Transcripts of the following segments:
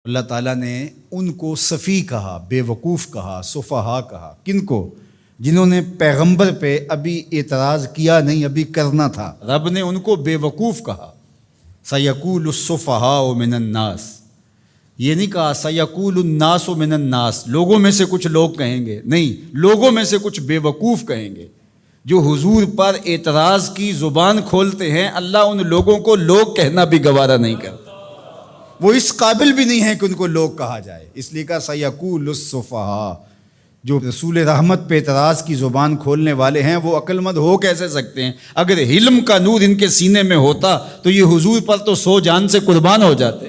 اللہ تعالیٰ نے ان کو صفی کہا، بے وقوف کہا، سفہا کہا۔ کن کو؟ جنہوں نے پیغمبر پہ ابھی اعتراض کیا نہیں، ابھی کرنا تھا۔ رب نے ان کو بے وقوف کہا۔ سَيَقُولُ السُّفَهَاءُ مِنَ النَّاسِ، یہ نہیں کہا سَيَقُولُ النَّاسُ مِنَ النَّاسِ، لوگوں میں سے کچھ لوگ کہیں گے، نہیں، لوگوں میں سے کچھ بے وقوف کہیں گے جو حضور پر اعتراض کی زبان کھولتے ہیں۔ اللہ ان لوگوں کو لوگ کہنا بھی گوارا نہیں کرتا، وہ اس قابل بھی نہیں ہے کہ ان کو لوگ کہا جائے، اس لیے کہا سَيَقُولُ السُّفَهَاءُ۔ جو رسول رحمت پہ اعتراض کی زبان کھولنے والے ہیں وہ عقل مند ہو کیسے سکتے ہیں؟ اگر علم کا نور ان کے سینے میں ہوتا تو یہ حضور پر تو 100 جان سے قربان ہو جاتے،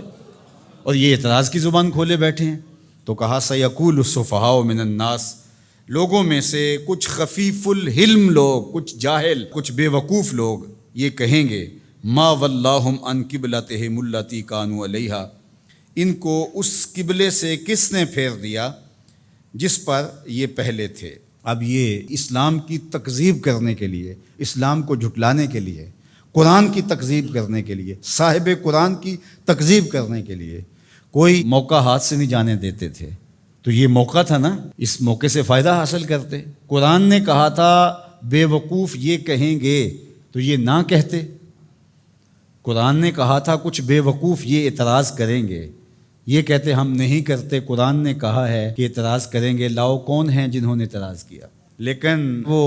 اور یہ اعتراض کی زبان کھولے بیٹھے ہیں۔ تو کہا سَيَقُولُ السُّفَهَاءُ مِنَ النَّاسِ، لوگوں میں سے کچھ خفیف الحلم لوگ، کچھ جاہل، کچھ بے وقوف لوگ یہ کہیں گے مَا وَلَّاهُمْ عَنْ قِبْلَتِهِمُ الَّتِي كَانُوا عَلَيْهَا، ان کو اس قبلے سے کس نے پھیر دیا جس پر یہ پہلے تھے۔ اب یہ اسلام کی تکذیب کرنے کے لیے، اسلام کو جھٹلانے کے لیے، قرآن کی تکذیب کرنے کے لیے، صاحب قرآن کی تکذیب کرنے کے لیے کوئی موقع ہاتھ سے نہیں جانے دیتے تھے۔ تو یہ موقع تھا نا، اس موقع سے فائدہ حاصل کرتے۔ قرآن نے کہا تھا بے وقوف یہ کہیں گے تو یہ نہ کہتے۔ قرآن نے کہا تھا کچھ بے وقوف یہ اعتراض کریں گے، یہ کہتے ہم نہیں کرتے۔ قرآن نے کہا ہے کہ اعتراض کریں گے، لاؤ کون ہیں جنہوں نے اعتراض کیا؟ لیکن وہ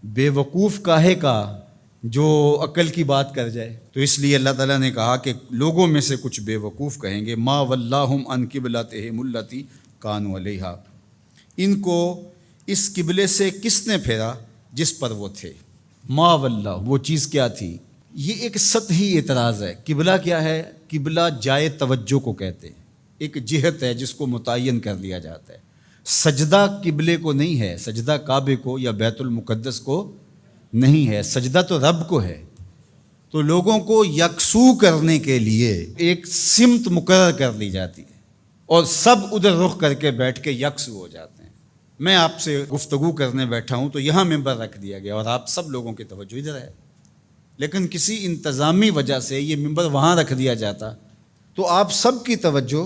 بے وقوف کاہے کا جو عقل کی بات کر جائے۔ تو اس لیے اللہ تعالیٰ نے کہا کہ لوگوں میں سے کچھ بے وقوف کہیں گے ما وَلَّاهُمْ عَنْ قِبْلَتِهِمُ الَّتِي كَانُوا عَلَيْهَا، ان کو اس قبلے سے کس نے پھیرا جس پر وہ تھے۔ ما وَلَّاهُ، وہ چیز کیا تھی؟ یہ ایک سطحی اعتراض ہے۔ قبلہ کیا ہے؟ قبلہ جائے توجہ کو کہتے ہیں، ایک جہت ہے جس کو متعین کر لیا جاتا ہے۔ سجدہ قبلے کو نہیں ہے، سجدہ کعبے کو یا بیت المقدس کو نہیں ہے، سجدہ تو رب کو ہے۔ تو لوگوں کو یکسو کرنے کے لیے ایک سمت مقرر کر لی جاتی ہے اور سب ادھر رخ کر کے بیٹھ کے یکسو ہو جاتے ہیں۔ میں آپ سے گفتگو کرنے بیٹھا ہوں تو یہاں ممبر رکھ دیا گیا اور آپ سب لوگوں کی توجہ ادھر ہے، لیکن کسی انتظامی وجہ سے یہ ممبر وہاں رکھ دیا جاتا تو آپ سب کی توجہ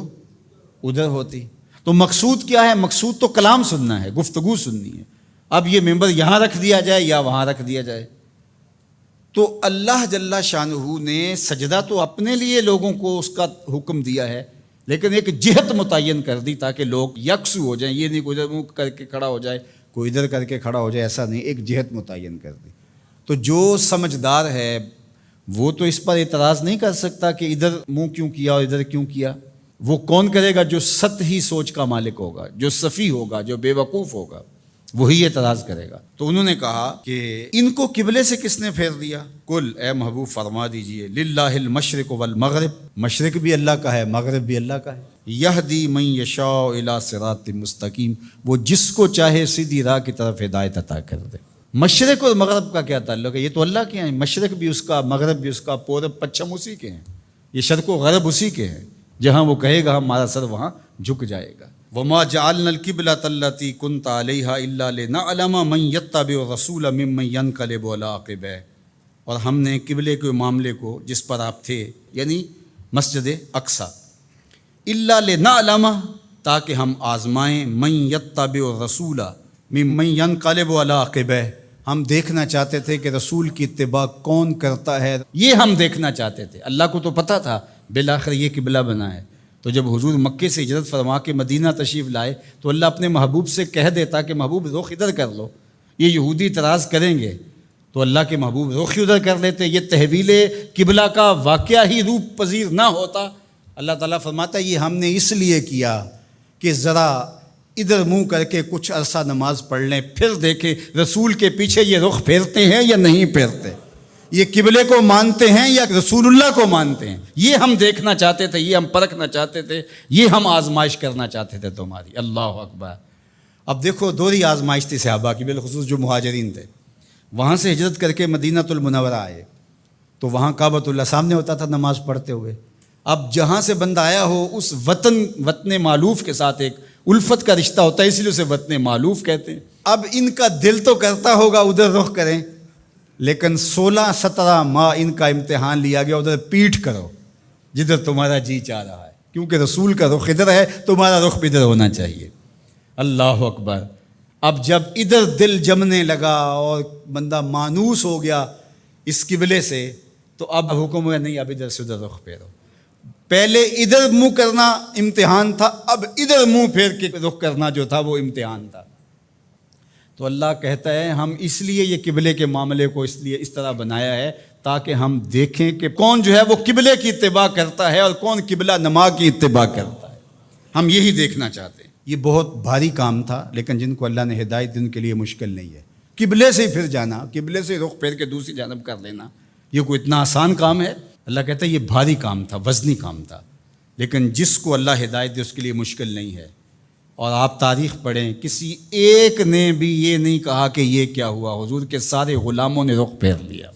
ادھر ہوتی۔ تو مقصود کیا ہے؟ مقصود تو کلام سننا ہے، گفتگو سننی ہے۔ اب یہ ممبر یہاں رکھ دیا جائے یا وہاں رکھ دیا جائے، تو اللہ جل شانہ نے سجدہ تو اپنے لیے لوگوں کو اس کا حکم دیا ہے، لیکن ایک جہت متعین کر دی تاکہ لوگ یکسو ہو جائیں۔ یہ نہیں کوئی ادھر منہ کر کے کھڑا ہو جائے، کوئی ادھر کر کے کھڑا ہو جائے، ایسا نہیں، ایک جہت متعین کر دی۔ تو جو سمجھدار ہے وہ تو اس پر اعتراض نہیں کر سکتا کہ ادھر منہ کیوں کیا اور ادھر کیوں کیا۔ وہ کون کرے گا؟ جو سطحی سوچ کا مالک ہوگا، جو صفی ہوگا، جو بے وقوف ہوگا، وہی اعتراض کرے گا۔ تو انہوں نے کہا کہ ان کو قبلے سے کس نے پھیر دیا؟ کل، اے محبوب فرما دیجئے، للہ المشرق والمغرب، مشرق بھی اللہ کا ہے، مغرب بھی اللہ کا ہے۔ یہدی من یشاء الی صراط مستقیم، وہ جس کو چاہے سیدھی راہ کی طرف ہدایت عطا کر دے۔ مشرق اور مغرب کا کیا تعلق ہے؟ یہ تو اللہ کے ہیں، مشرق بھی اس کا، مغرب بھی اس کا، پورب پچھم اسی کے ہیں، یہ شرق و غرب اسی کے ہیں، جہاں وہ کہے گا ہمارا سر وہاں جھک جائے گا۔ وَمَا جَعَلْنَا الْقِبْلَةَ الَّتِي كُنْتَ عَلَيْهَا إِلَّا لِنَعْلَمَ مَنْ يَتَّبِعُ الرَّسُولَ مِمَّنْ يَنْقَلِبُ عَلَىٰ عَقِبَيْهِ، اور ہم نے قبلے کے معاملے کو جس پر آپ تھے، یعنی مسجد اقصی، إِلَّا لِنَعْلَمَ، تاکہ ہم آزمائیں، مَنْ يَتَّبِعُ الرَّسُولَ مِمَّنْ يَنْقَلِبُ عَلَىٰ عَقِبَيْهِ، ہم دیکھنا چاہتے تھے کہ رسول کی اتباع کون کرتا ہے، یہ ہم دیکھنا چاہتے تھے۔ اللہ کو تو پتہ تھا بالآخر یہ قبلہ بنا ہے۔ تو جب حضور مکے سے ہجرت فرما کے مدینہ تشریف لائے تو اللہ اپنے محبوب سے کہہ دیتا کہ محبوب رخ ادھر کر لو، یہ یہودی اعتراض کریں گے، تو اللہ کے محبوب رخ ادھر کر لیتے، یہ تحویل قبلہ کا واقعہ ہی روپ پذیر نہ ہوتا۔ اللہ تعالیٰ فرماتا ہے یہ ہم نے اس لیے کیا کہ ذرا ادھر منہ کر کے کچھ عرصہ نماز پڑھ لیں، پھر دیکھیں رسول کے پیچھے یہ رخ پھیرتے ہیں یا نہیں پھیرتے، یہ قبلے کو مانتے ہیں یا رسول اللہ کو مانتے ہیں۔ یہ ہم دیکھنا چاہتے تھے، یہ ہم پرکھنا چاہتے تھے، یہ ہم آزمائش کرنا چاہتے تھے تمہاری۔ اللہ اکبر۔ اب دیکھو دوہری آزمائش تھی صحابہ کی، بالخصوص جو مہاجرین تھے، وہاں سے ہجرت کر کے مدینۃ المنورہ آئے تو وہاں کعبۃ اللہ سامنے ہوتا تھا نماز پڑھتے ہوئے۔ اب جہاں سے بندہ آیا ہو اس وطن معلوف کے ساتھ ایک الفت کا رشتہ ہوتا ہے، اس لیے اسے وطن معلوف کہتے ہیں۔ اب ان کا دل تو کرتا ہوگا ادھر رخ کریں، لیکن 16-17 ماہ ان کا امتحان لیا گیا ادھر پیٹھ کرو جدھر تمہارا جی چاہ رہا ہے۔ کیونکہ رسول کا رخ ادھر ہے، تمہارا رخ بھی ادھر ہونا چاہیے۔ اللہ اکبر۔ اب جب ادھر دل جمنے لگا اور بندہ مانوس ہو گیا اس قبلے سے، تو اب حکم ہوا نہیں، اب ادھر سے ادھر رخ پھیرو۔ پہلے ادھر منہ کرنا امتحان تھا، اب ادھر منہ پھیر کے رخ کرنا جو تھا وہ امتحان تھا۔ تو اللہ کہتا ہے ہم اس لیے یہ قبلے کے معاملے کو اس طرح بنایا ہے تاکہ ہم دیکھیں کہ کون جو ہے وہ قبلے کی اتباع کرتا ہے اور کون قبلہ نما کی اتباع کرتا ہے۔ ہم یہی دیکھنا چاہتے ہیں۔ یہ بہت بھاری کام تھا، لیکن جن کو اللہ نے ہدایت دی ان کے لیے مشکل نہیں ہے۔ قبلے سے پھر جانا، قبلے سے رخ پھیر کے دوسری جانب کر لینا، یہ کوئی اتنا آسان کام ہے؟ اللہ کہتا ہے یہ بھاری کام تھا، وزنی کام تھا، لیکن جس کو اللہ ہدایت دے اس کے لیے مشکل نہیں ہے۔ اور آپ تاریخ پڑھیں، کسی ایک نے بھی یہ نہیں کہا کہ یہ کیا ہوا، حضور کے سارے غلاموں نے رخ پھیر لیا۔